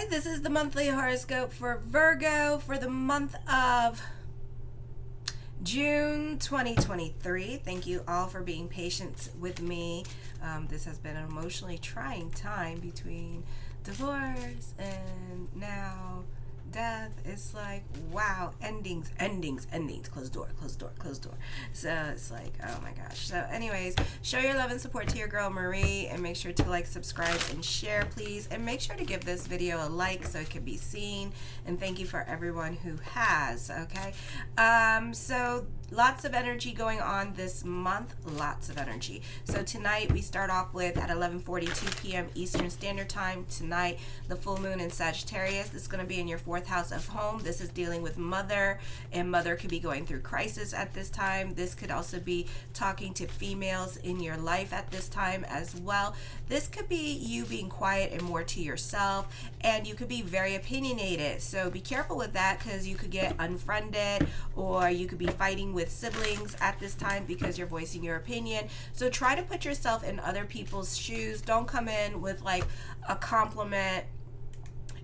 Hi, this is the monthly horoscope for Virgo for the month of June 2023. Thank you all for being patient with me. This has been an emotionally trying time between divorce and now death. It's like, wow, endings. Closed door. So it's like, oh my gosh. So anyways, show your love and support to your girl Marie, and make sure to like, subscribe, and share, please. And make sure to give this video a like so it can be seen. And thank you for everyone who has, okay? So lots of energy going on this month, lots of energy. So tonight we start off with at 11:42 p.m. Eastern Standard Time. Tonight, the full moon in Sagittarius. This is going to be in your fourth house of home. This is dealing with mother, and mother could be going through crisis at this time. This could also be talking to females in your life at this time as well. This could be you being quiet and more to yourself, and you could be very opinionated. So be careful with that, because you could get unfriended, or you could be fighting with siblings at this time because you're voicing your opinion. So try to put yourself in other people's shoes. Don't come in with like a compliment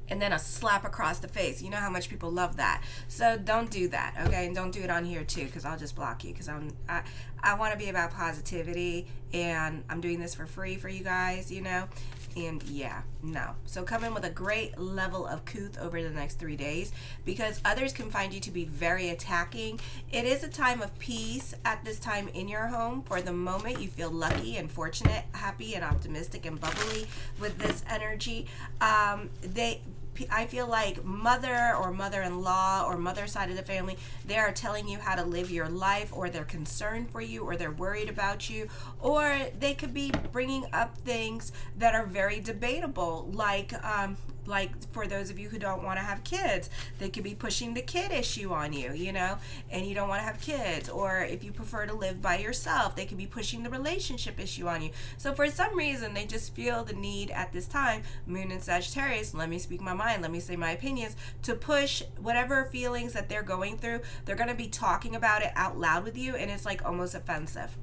and then a slap across the face. You know how much people love that. So don't do that, okay? And don't do it on here too, because I'll just block you, because I want to be about positivity, and I'm doing this for free for you guys, you know? And yeah, no. So come in with a great level of couth over the next 3 days, because others can find you to be very attacking. It is a time of peace at this time in your home. For the moment, you feel lucky and fortunate, happy and optimistic and bubbly with this energy. I feel like mother or mother-in-law or mother side of the family, they are telling you how to live your life, or they're concerned for you, or they're worried about you, or they could be bringing up things that are very debatable, like for those of you who don't want to have kids, they could be pushing the kid issue on you, you know, and you don't want to have kids. Or if you prefer to live by yourself, they could be pushing the relationship issue on you. So for some reason, they just feel the need at this time, moon in Sagittarius, let me speak my mind, let me say my opinions, to push whatever feelings that they're going through. They're going to be talking about it out loud with you, and it's like almost offensive.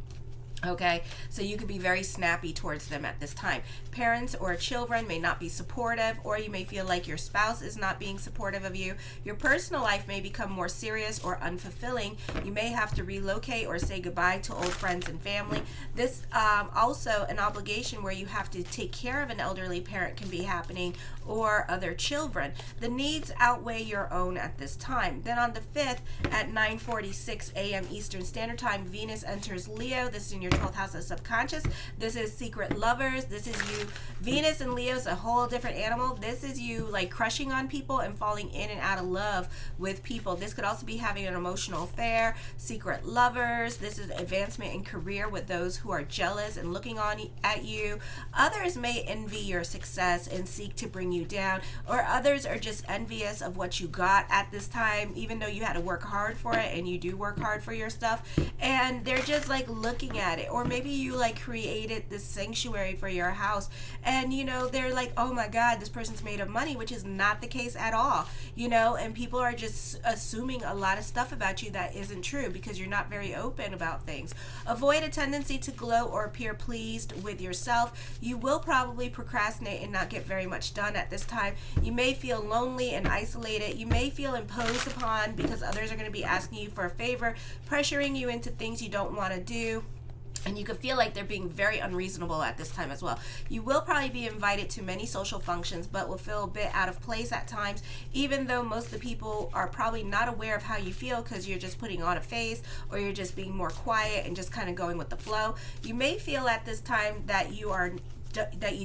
Okay, so you could be very snappy towards them at this time. Parents or children may not be supportive, or you may feel like your spouse is not being supportive of you. Your personal life may become more serious or unfulfilling. You may have to relocate or say goodbye to old friends and family. This also an obligation where you have to take care of an elderly parent can be happening, or other children. The needs outweigh your own at this time. Then on the 5th at 9:46 a.m. Eastern Standard Time, Venus enters Leo. This is in your 12th house of subconscious. This is secret lovers. This is you. Venus and Leo is a whole different animal. This is you like crushing on people and falling in and out of love with people. This could also be having an emotional affair. Secret lovers. This is advancement in career with those who are jealous and looking on at you. Others may envy your success and seek to bring you down, or others are just envious of what you got at this time, even though you had to work hard for it, and you do work hard for your stuff, and they're just like looking at it. Or maybe you like created this sanctuary for your house, and you know, they're like, oh my god, this person's made of money, which is not the case at all, you know, and people are just assuming a lot of stuff about you that isn't true, because you're not very open about things. Avoid a tendency to gloat or appear pleased with yourself. You will probably procrastinate and not get very much done at this time. You may feel lonely and isolated. You may feel imposed upon, because others are going to be asking you for a favor, pressuring you into things you don't want to do. And you could feel like they're being very unreasonable at this time as well. You will probably be invited to many social functions, but will feel a bit out of place at times, even though most of the people are probably not aware of how you feel, because you're just putting on a face, or you're just being more quiet and just kind of going with the flow. You may feel at this time that you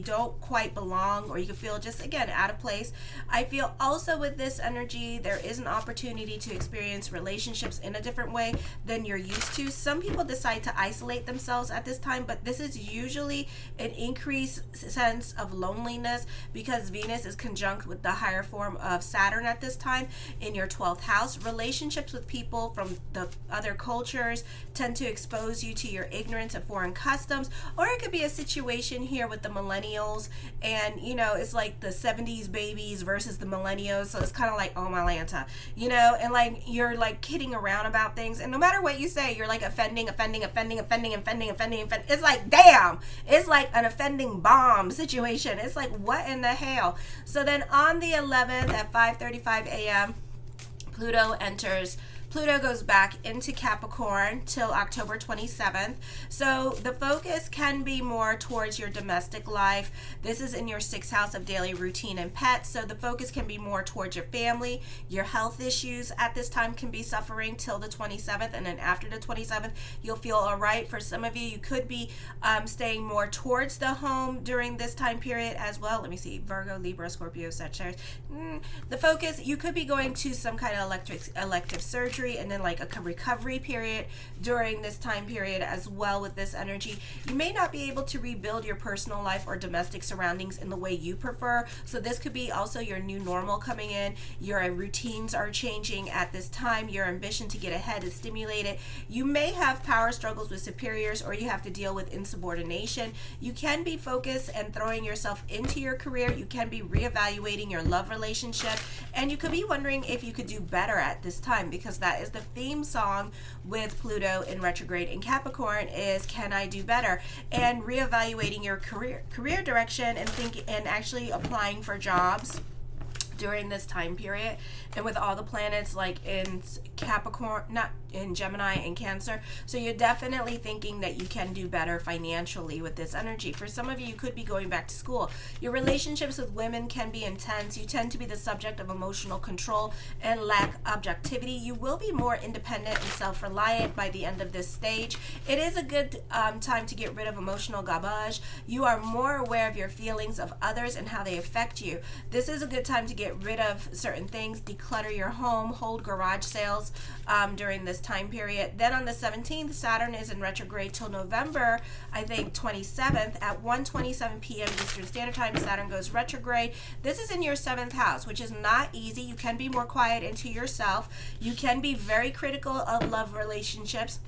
don't quite belong, or you can feel just again out of place. I feel also with this energy, there is an opportunity to experience relationships in a different way than you're used to. Some people decide to isolate themselves at this time, but this is usually an increased sense of loneliness, because Venus is conjunct with the higher form of Saturn at this time in your 12th house. Relationships with people from the other cultures tend to expose you to your ignorance of foreign customs, or it could be a situation here with with the millennials, and you know, it's like the 70s babies versus the millennials. So it's kind of like, oh my Lanta, you know, and like you're like kidding around about things, and no matter what you say, you're like offending. It's like, damn, it's like an offending bomb situation. It's like, what in the hell? So then on the 11th at 5:35 a.m., Pluto goes back into Capricorn till October 27th. So the focus can be more towards your domestic life. This is in your 6th house of daily routine and pets. So the focus can be more towards your family. Your health issues at this time can be suffering till the 27th. And then after the 27th, you'll feel all right. For some of you, you could be staying more towards the home during this time period as well. Let me see. Virgo, Libra, Scorpio, Sagittarius. The focus, you could be going to some kind of elective surgery, and then like a recovery period during this time period as well with this energy. You may not be able to rebuild your personal life or domestic surroundings in the way you prefer. So this could be also your new normal coming in. Your routines are changing at this time. Your ambition to get ahead is stimulated. You may have power struggles with superiors, or you have to deal with insubordination. You can be focused and throwing yourself into your career. You can be reevaluating your love relationship, and you could be wondering if you could do better at this time, because that is the theme song with Pluto in retrograde in Capricorn is can I do better, and reevaluating your career direction and actually applying for jobs during this time period. And with all the planets like in Capricorn, not in Gemini and Cancer, so you're definitely thinking that you can do better financially with this energy. For some of you, you could be going back to school. Your relationships with women can be intense. You tend to be the subject of emotional control and lack objectivity. You will be more independent and self-reliant by the end of this stage. It is a good time to get rid of emotional garbage. You are more aware of your feelings of others and how they affect you. This is a good time to get rid of certain things, declutter your home, hold garage sales during this time period. Then on the 17th, Saturn is in retrograde till November, I think 27th at 1:27 p.m. Eastern Standard Time. Saturn goes retrograde. This is in your 7th house, which is not easy. You can be more quiet into yourself. You can be very critical of love relationships,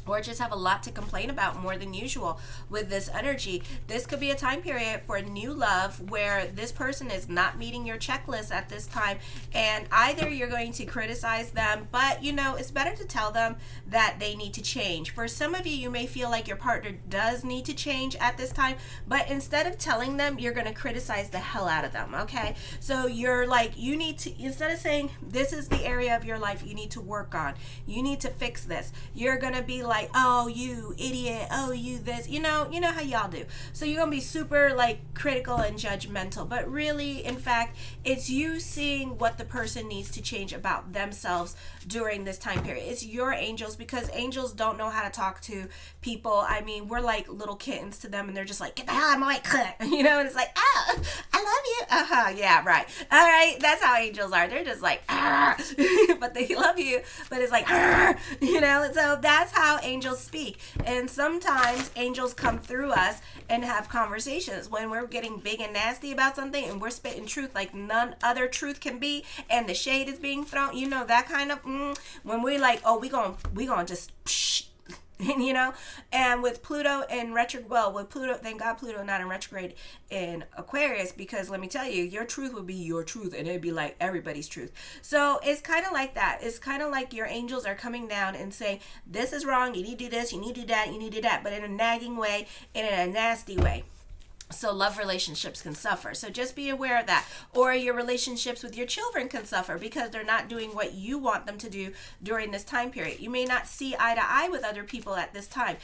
or just have a lot to complain about more than usual with this energy. This could be a time period for new love where this person is not meeting your checklist at this time, and either you're going to criticize them, but you know, it's better to tell them that they need to change. For some of you, you may feel like your partner does need to change at this time, but instead of telling them, you're going to criticize the hell out of them, okay? So you're like, you need to, instead of saying, this is the area of your life you need to work on, you need to fix this, you're going to be like, oh, you idiot, oh, you this, you know how y'all do. So you're gonna be super like critical and judgmental, but really, in fact, it's you seeing what the person needs to change about themselves during this time period. It's your angels, because angels don't know how to talk to people. I mean, we're like little kittens to them, and they're just like, get the hell out of my way, you know, and it's like, oh, I love you, yeah, right, all right, that's how angels are. They're just like, but they love you, but it's like, you know. So that's how angels speak. And sometimes angels come through us and have conversations when we're getting big and nasty about something, and we're spitting truth like none other truth can be, and the shade is being thrown, you know, that kind of when we like, oh, we gonna just psh, you know. And with Pluto in retrograde, well, with Pluto, thank God Pluto not in retrograde in Aquarius, because let me tell you, your truth would be your truth, and it'd be like everybody's truth. So it's kind of like that. It's kind of like your angels are coming down and saying, this is wrong, you need to do this, you need to do that, you need to do that, but in a nagging way, in a nasty way. So love relationships can suffer. So just be aware of that. Or your relationships with your children can suffer because they're not doing what you want them to do during this time period. You may not see eye to eye with other people at this time.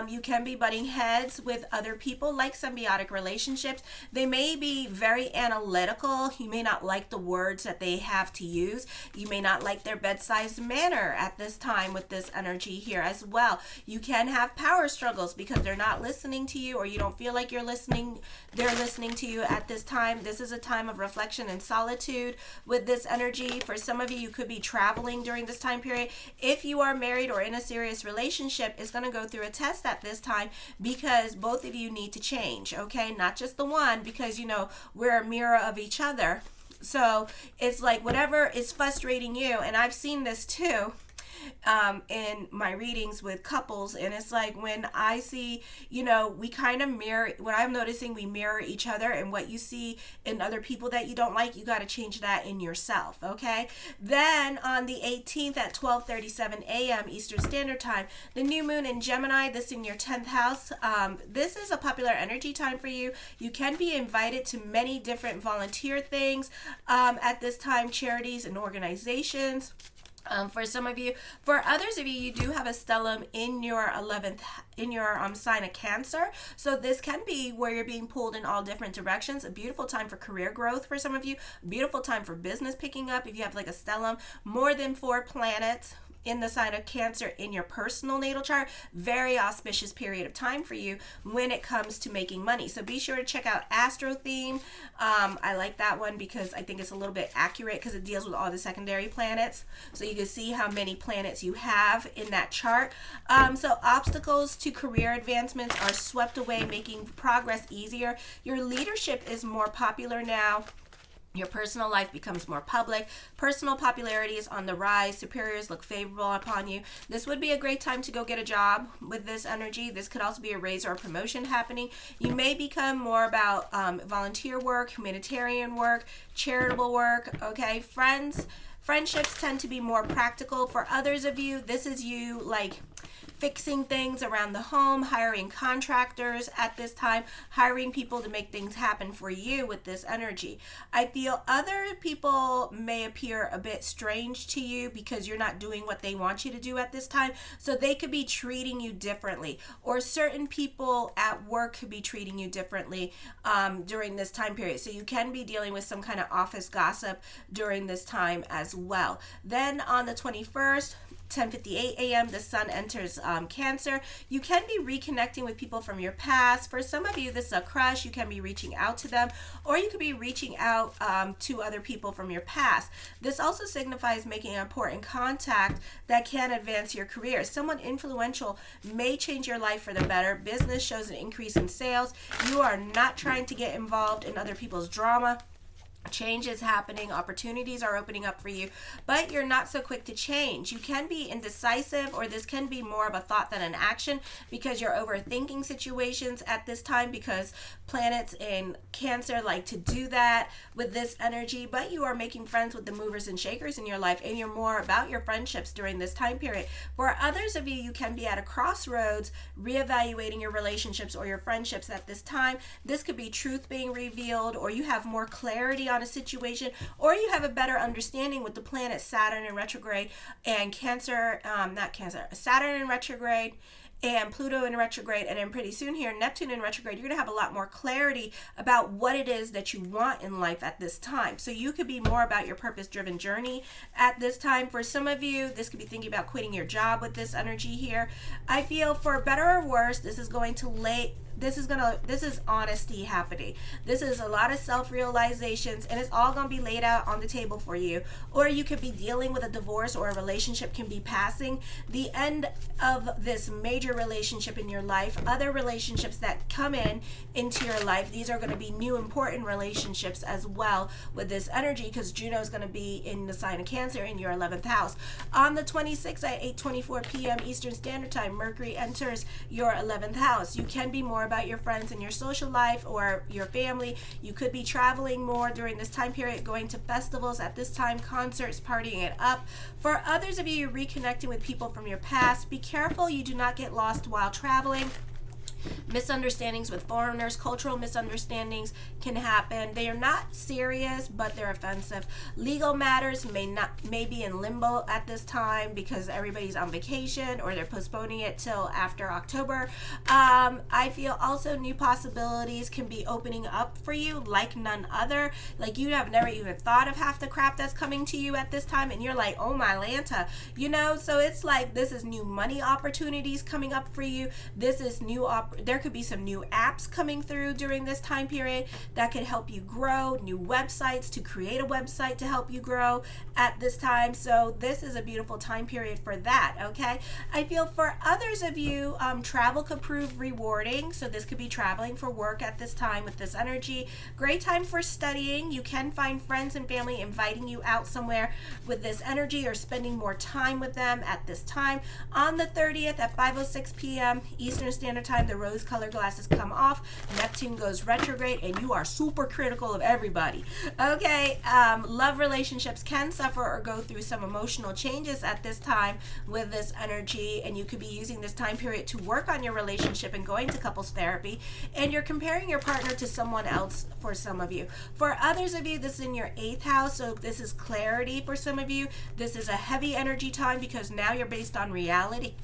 You can be butting heads with other people, like symbiotic relationships. They may be very analytical. You may not like the words that they have to use. You may not like their bedside manner at this time with this energy here as well. You can have power struggles because they're not listening to you, or you don't feel like you're listening. They're listening to you at this time. This is a time of reflection and solitude with this energy. For some of you, you could be traveling during this time period. If you are married or in a serious relationship, it's going to go through a test at this time, because both of you need to change, okay? Not just the one, because, you know, we're a mirror of each other. So it's like whatever is frustrating you, and I've seen this too, in my readings with couples, and it's like when I see, we kind of mirror. What I'm noticing, we mirror each other, and what you see in other people that you don't like, you got to change that in yourself. Okay. Then on the 18th at 12:37 a.m. Eastern Standard Time, the new moon in Gemini. This in your 10th house. This is a popular energy time for you. You can be invited to many different volunteer things at this time, charities and organizations. For some of you, for others of you, you do have a stellium in your 11th, in your sign of Cancer. So this can be where you're being pulled in all different directions. A beautiful time for career growth for some of you. A beautiful time for business picking up. If you have like a stellium, more than 4 planets in the sign of Cancer in your personal natal chart, very auspicious period of time for you when it comes to making money. So be sure to check out Astro Theme. I like that one because I think it's a little bit accurate because it deals with all the secondary planets. So you can see how many planets you have in that chart. So obstacles to career advancements are swept away, making progress easier. Your leadership is more popular now. Your personal life becomes more public. Personal popularity is on the rise. Superiors look favorable upon you. This would be a great time to go get a job with this energy. This could also be a raise or a promotion happening. You may become more about volunteer work, humanitarian work, charitable work. Okay, friendships tend to be more practical. For others of you, this is you like fixing things around the home, hiring contractors at this time, hiring people to make things happen for you with this energy. I feel other people may appear a bit strange to you because you're not doing what they want you to do at this time. So they could be treating you differently, or certain people at work could be treating you differently during this time period. So you can be dealing with some kind of office gossip during this time as well. Then on the 21st, 10:58 a.m. the sun enters Cancer. You can be reconnecting with people from your past. For some of you, this is a crush. You can be reaching out to them, or you could be reaching out to other people from your past. This also signifies making an important contact that can advance your career. Someone influential may change your life for the better. Business shows an increase in sales. You are not trying to get involved in other people's drama. Change is happening, opportunities are opening up for you, but you're not so quick to change. You can be indecisive, or this can be more of a thought than an action because you're overthinking situations at this time, because planets in Cancer like to do that with this energy. But you are making friends with the movers and shakers in your life, and you're more about your friendships during this time period. For others of you, you can be at a crossroads reevaluating your relationships or your friendships at this time. This could be truth being revealed, or you have more clarity on a situation, or you have a better understanding with the planet Saturn in retrograde and Saturn in retrograde and Pluto in retrograde, and then pretty soon here Neptune in retrograde. You're going to have a lot more clarity about what it is that you want in life at this time. So you could be more about your purpose-driven journey at this time. For some of you, this could be thinking about quitting your job with this energy here. I feel for better or worse, this is honesty happening. This is a lot of self-realizations, and it's all going to be laid out on the table for you. Or you could be dealing with a divorce, or a relationship can be passing. The end of this major relationship in your life, other relationships that come into your life, these are going to be new important relationships as well with this energy, because Juno is going to be in the sign of Cancer in your 11th house. On the 26th at 8:24 p.m. Eastern Standard Time, Mercury enters your 11th house. You can be more about your friends and your social life or your family. You could be traveling more during this time period, going to festivals at this time, concerts, partying it up. For others of you, you're reconnecting with people from your past. Be careful you do not get lost while traveling. Misunderstandings with foreigners, cultural misunderstandings can happen. They are not serious, but they're offensive. Legal matters may be in limbo at this time because everybody's on vacation, or they're postponing it till after October. I feel also new possibilities can be opening up for you like none other. Like you have never even thought of half the crap that's coming to you at this time, and you're like, oh my Lanta, so it's like this is new money opportunities coming up for you. This is new there could be some new apps coming through during this time period that could help you grow, new websites, to create a website to help you grow at this time. So this is a beautiful time period for that, okay? I feel for others of you, travel could prove rewarding. So this could be traveling for work at this time with this energy. Great time for studying. You can find friends and family inviting you out somewhere with this energy, or spending more time with them at this time. On the 30th at 5:06 p.m. Eastern Standard Time, the rose-colored glasses come off. Neptune goes retrograde, and you are super critical of everybody. Okay, love relationships can suffer or go through some emotional changes at this time with this energy, and you could be using this time period to work on your relationship and going to couples therapy, and you're comparing your partner to someone else for some of you. For others of you, this is in your 8th house, so this is clarity. For some of you, this is a heavy energy time because now you're based on reality.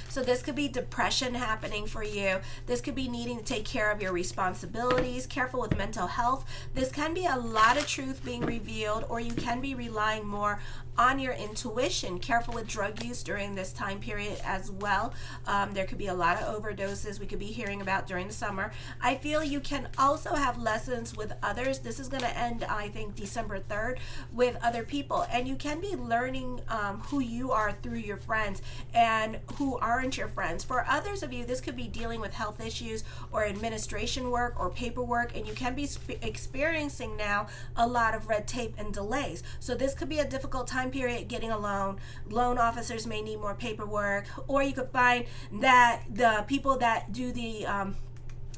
So this could be depression happening for you. This could be needing to take care of your responsibilities. Careful with mental health. This can be a lot of truth being revealed, or you can be relying more on your intuition. Careful with drug use during this time period as well. There could be a lot of overdoses we could be hearing about during the summer. I feel you can also have lessons with others. This is going to end, I think, December 3rd with other people, and you can be learning who you are through your friends and who aren't your friends. For others of you, this could be dealing with health issues or administration work or paperwork, and you can be experiencing now a lot of red tape and delays. So this could be a difficult time period getting a loan. Loan officers may need more paperwork, or you could find that the people that do the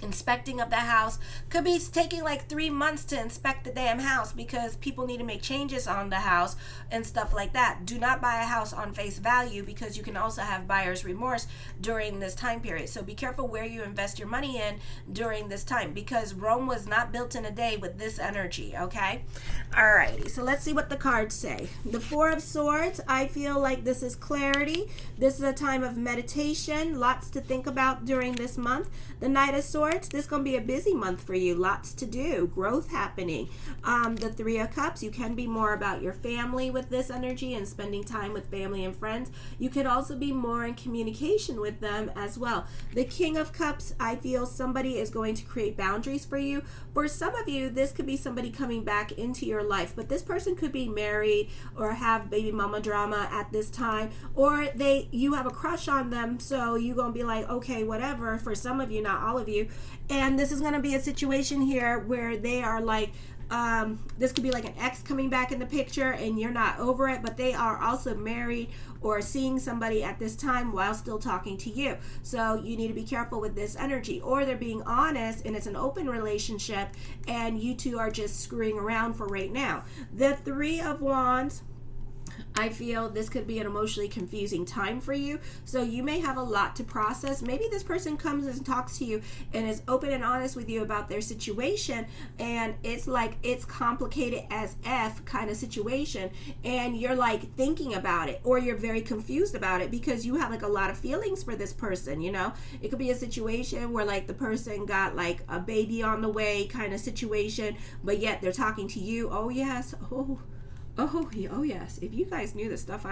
inspecting of the house could be taking like 3 months to inspect the damn house because people need to make changes on the house and stuff like that. Do not buy a house on face value, because you can also have buyer's remorse during this time period. So be careful where you invest your money in during this time, because Rome was not built in a day with this energy, okay? Alrighty, so let's see what the cards say. The 4 of Swords, I feel like this is clarity. This is a time of meditation, lots to think about during this month. The Knight of Swords, this is going to be a busy month for you. Lots to do. Growth happening. The 3 of Cups, you can be more about your family with this energy and spending time with family and friends. You could also be more in communication with them as well. The King of Cups, I feel somebody is going to create boundaries for you. For some of you, this could be somebody coming back into your life, but this person could be married or have baby mama drama at this time, or you have a crush on them, so you're going to be like, okay, whatever, for some of you, not all of you. And this is going to be a situation here where they are like, this could be like an ex coming back in the picture and you're not over it, but they are also married or seeing somebody at this time while still talking to you. So you need to be careful with this energy, or they're being honest and it's an open relationship and you two are just screwing around for right now. The 3 of Wands, I feel this could be an emotionally confusing time for you. So you may have a lot to process. Maybe this person comes and talks to you and is open and honest with you about their situation, and it's like it's complicated as F kind of situation, and you're like thinking about it, or you're very confused about it because you have like a lot of feelings for this person, you know? It could be a situation where like the person got like a baby on the way kind of situation, but yet they're talking to you. Oh yes, oh yes. If you guys knew the stuff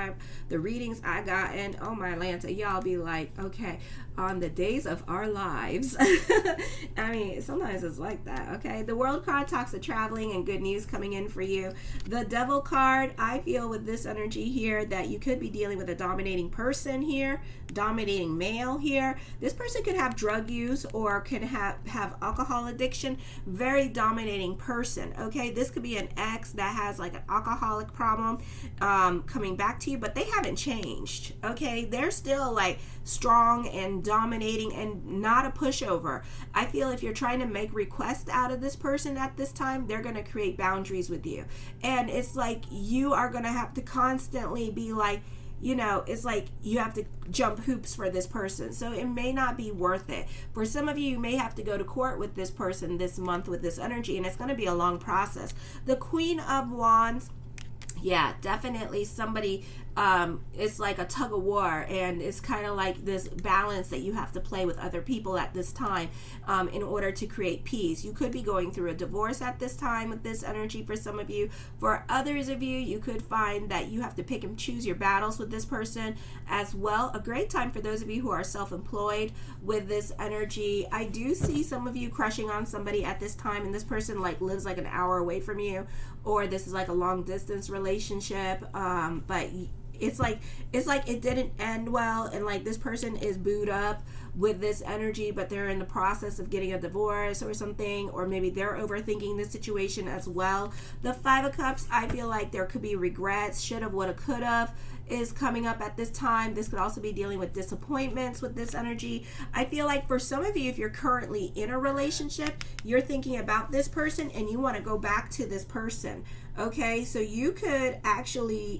the readings I got, and oh my Lanta, y'all be like, okay, on the days of our lives. I mean, sometimes it's like that, okay? The World card talks of traveling and good news coming in for you. The Devil card, I feel with this energy here that you could be dealing with a dominating person here, dominating male here. This person could have drug use or can have alcohol addiction. Very dominating person, okay? This could be an ex that has like an alcoholic problem coming back to you, but they haven't changed, okay? They're still like strong and dominating and not a pushover. I feel if you're trying to make requests out of this person at this time, they're going to create boundaries with you. And it's like you are going to have to constantly be like, you know, it's like you have to jump hoops for this person. So it may not be worth it. For some of you, you may have to go to court with this person this month with this energy, and it's going to be a long process. The Queen of Wands, yeah, definitely somebody it's like a tug of war, and it's kind of like this balance that you have to play with other people at this time in order to create peace. You could be going through a divorce at this time with this energy for some of you. For others of you, you could find that you have to pick and choose your battles with this person as well. A great time for those of you who are self-employed with this energy. I do see some of you crushing on somebody at this time, and this person like lives like an hour away from you, or this is like a long distance relationship, but it's like it didn't end well, and like this person is booed up with this energy, but they're in the process of getting a divorce or something, or maybe they're overthinking the situation as well. The 5 of Cups, I feel like there could be regrets, should have, would have, could have is coming up at this time. This could also be dealing with disappointments with this energy. I feel like for some of you, if you're currently in a relationship, you're thinking about this person and you want to go back to this person. Okay, so you could actually,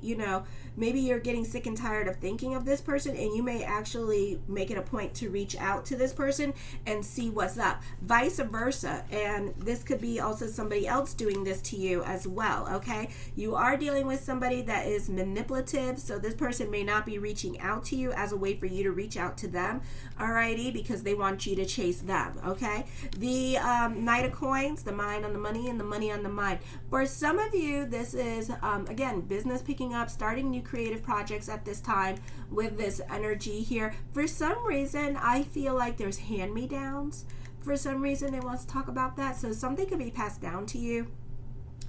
maybe you're getting sick and tired of thinking of this person, and you may actually make it a point to reach out to this person and see what's up. Vice versa, and this could be also somebody else doing this to you as well. Okay, you are dealing with somebody that is manipulative, so this person may not be reaching out to you as a way for you to reach out to them, alrighty, because they want you to chase them. Okay, the Knight of Coins, the mind on the money and the money on the mind. For some of you, this is again, business picking up, starting new creative projects at this time with this energy here. For some reason, I feel like there's hand-me-downs. For some reason, it wants to talk about that. So something could be passed down to you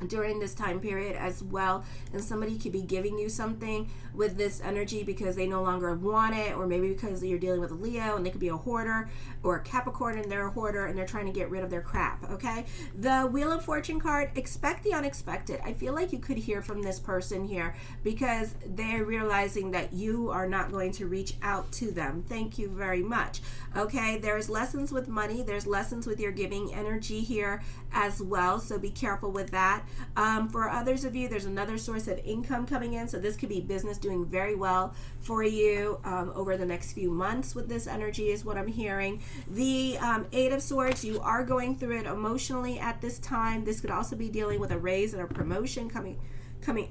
during this time period as well, and somebody could be giving you something with this energy because they no longer want it, or maybe because you're dealing with a Leo and they could be a hoarder, or a Capricorn and they're a hoarder and they're trying to get rid of their crap. Okay, the Wheel of Fortune card, expect the unexpected. I feel like you could hear from this person here because they're realizing that you are not going to reach out to them. Thank you very much. Okay, there's lessons with money, there's lessons with your giving energy here as well, so be careful with that. For others of you, there's another source of income coming in, so this could be business doing very well for you over the next few months with this energy is what I'm hearing. The 8 of Swords, you are going through it emotionally at this time. This could also be dealing with a raise and a promotion coming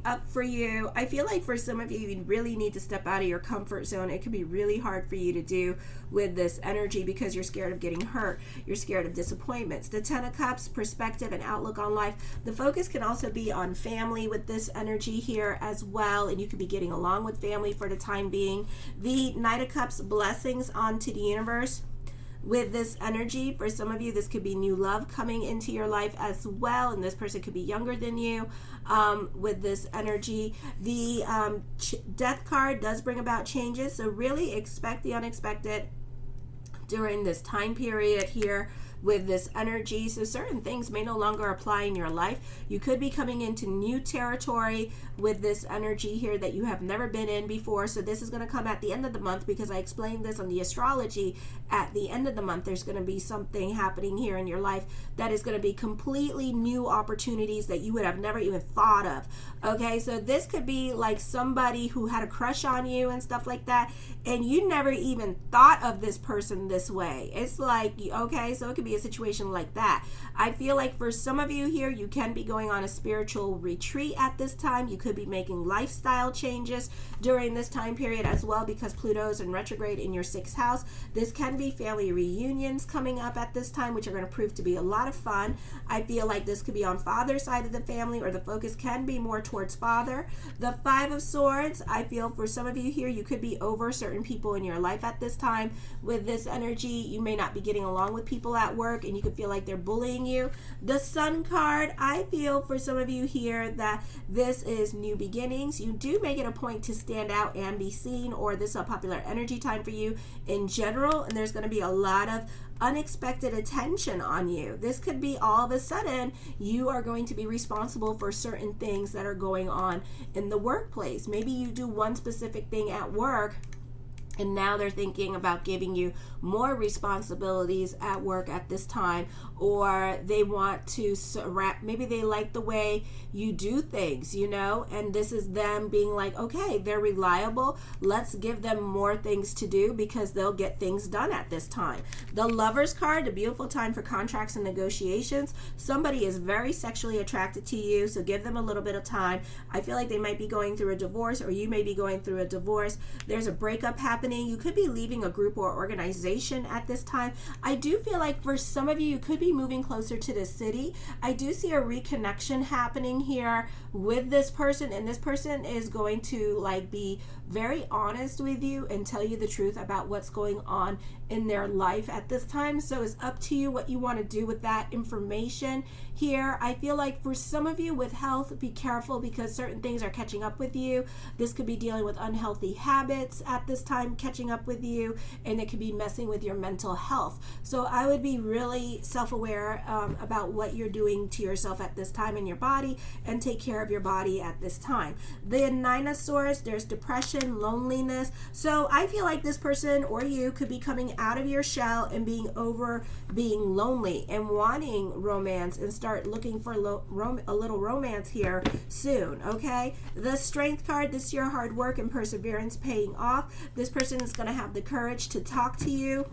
up for you. I feel like for some of you, you really need to step out of your comfort zone. It can be really hard for you to do with this energy because you're scared of getting hurt. You're scared of disappointments. The 10 of Cups, perspective and outlook on life. The focus can also be on family with this energy here as well, and you could be getting along with family for the time being. The Knight of Cups, blessings onto the universe. With this energy, for some of you, this could be new love coming into your life as well, and this person could be younger than you. With this energy, the Death card does bring about changes, so really expect the unexpected during this time period here with this energy. So certain things may no longer apply in your life. You could be coming into new territory with this energy here that you have never been in before. So this is going to come at the end of the month, because I explained this on the astrology. At the end of the month, there's going to be something happening here in your life that is going to be completely new opportunities that you would have never even thought of. Okay, so this could be like somebody who had a crush on you and stuff like that, and you never even thought of this person this way. It's like, okay, so it could be a situation like that. I feel like for some of you here, you can be going on a spiritual retreat at this time. You could be making lifestyle changes during this time period as well, because Pluto is in retrograde in your 6th house. This can be family reunions coming up at this time, which are going to prove to be a lot of fun. I feel like this could be on father's side of the family, or the focus can be more towards father. The 5 of Swords, I feel for some of you here, you could be over certain people in your life at this time with this energy. You may not be getting along with people at work, and you could feel like they're bullying you. The Sun card, I feel for some of you here that this is new beginnings. You do make it a point to stand out and be seen, or this is a popular energy time for you in general, and there's going to be a lot of unexpected attention on you. This could be all of a sudden you are going to be responsible for certain things that are going on in the workplace. Maybe you do one specific thing at work And now they're thinking about giving you more responsibilities at work at this time, or they want to maybe they like the way you do things, and this is them being like, okay, they're reliable, let's give them more things to do because they'll get things done at this time. The Lovers card, a beautiful time for contracts and negotiations. Somebody is very sexually attracted to you, so give them a little bit of time. I feel like they might be going through a divorce, or you may be going through a divorce. There's a breakup happening. You could be leaving a group or organization at this time. I do feel like for some of you, you could be moving closer to the city. I do see a reconnection happening here with this person, and this person is going to be very honest with you and tell you the truth about what's going on in their life at this time. So it's up to you what you want to do with that information here. I feel like for some of you with health, be careful because certain things are catching up with you. This could be dealing with unhealthy habits at this time catching up with you, and it could be messing with your mental health. So I would be really self-aware about what you're doing to yourself at this time in your body, and take care of your body at this time. The Nine of Swords, there's depression, loneliness. So I feel like this person or you could be coming out of your shell and being lonely and wanting romance, and start looking for a little romance here soon, okay? The Strength card, this is your hard work and perseverance paying off. This person is going to have the courage to talk to you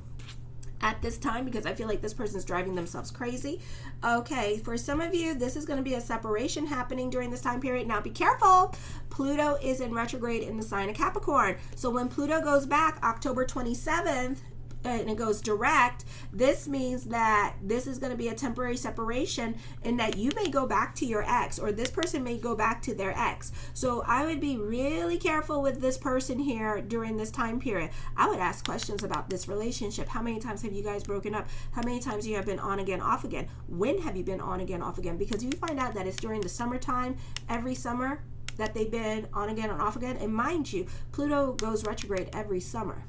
at this time because I feel like this person's driving themselves crazy. Okay, for some of you, this is going to be a separation happening during this time period. Now be careful. Pluto is in retrograde in the sign of Capricorn. So when Pluto goes back October 27th, and it goes direct, this means that this is going to be a temporary separation, and that you may go back to your ex, or this person may go back to their ex. So I would be really careful with this person here during this time period. I would ask questions about this relationship. How many times have you guys broken up? How many times you have been on again, off again? When have you been on again, off again? Because you find out that it's during the summertime, every summer, that they've been on again and off again. And mind you, Pluto goes retrograde every summer.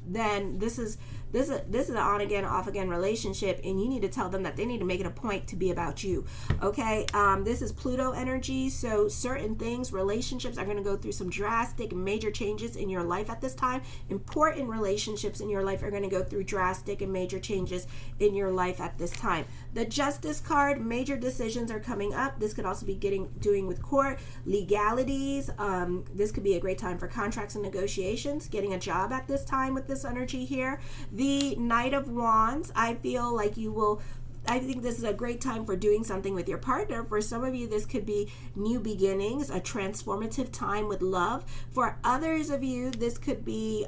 Then this is an on again, off again relationship, and you need to tell them that they need to make it a point to be about you. Okay, this is Pluto energy, so certain things, relationships are going to go through some drastic, major changes in your life at this time. Important relationships in your life are going to go through drastic and major changes in your life at this time. The Justice card, major decisions are coming up. This could also be doing with court, legalities. This could be a great time for contracts and negotiations, getting a job at this time with this energy here. The Knight of Wands, I feel like I think this is a great time for doing something with your partner. For some of you, this could be new beginnings, a transformative time with love. For others of you, this could be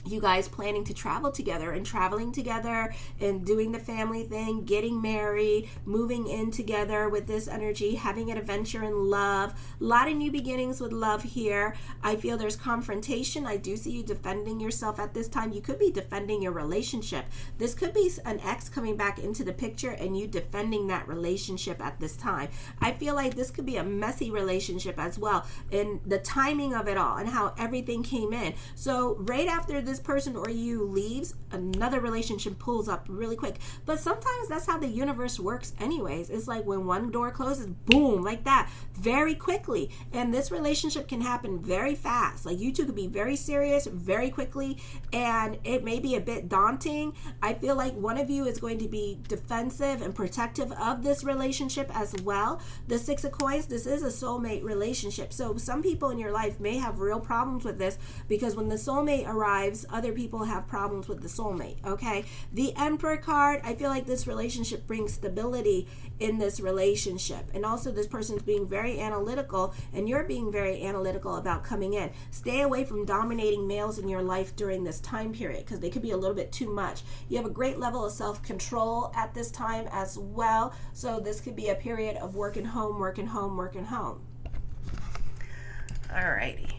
you guys planning to travel together and traveling together and doing the family thing, getting married, moving in together with this energy, having an adventure in love. A lot of new beginnings with love here. I feel there's confrontation. I do see you defending yourself at this time. You could be defending your relationship. This could be an ex coming back into the picture and you defending that relationship at this time. I feel like this could be a messy relationship as well, and the timing of it all and how everything came in. So right after this person or you leaves, another relationship pulls up really quick. But sometimes that's how the universe works anyways. It's like when one door closes, boom, like that, very quickly. And this relationship can happen very fast. Like you two could be very serious very quickly, and it may be a bit daunting. I feel like one of you is going to be defensive and protective of this relationship as well. The Six of Coins, this is a soulmate relationship. So some people in your life may have real problems with this, because when the soulmate arrives, other people have problems with the soulmate, okay? The Emperor card, I feel like this relationship brings stability in this relationship. And also this person's being very analytical, and you're being very analytical about coming in. Stay away from dominating males in your life during this time period, because they could be a little bit too much. You have a great level of self-control at this time as well. So this could be a period of working home, working home, working home. Alrighty.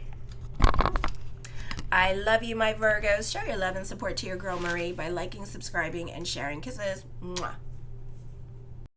I love you, my Virgos. Show your love and support to your girl Marie by liking, subscribing, and sharing. Kisses. Mwah.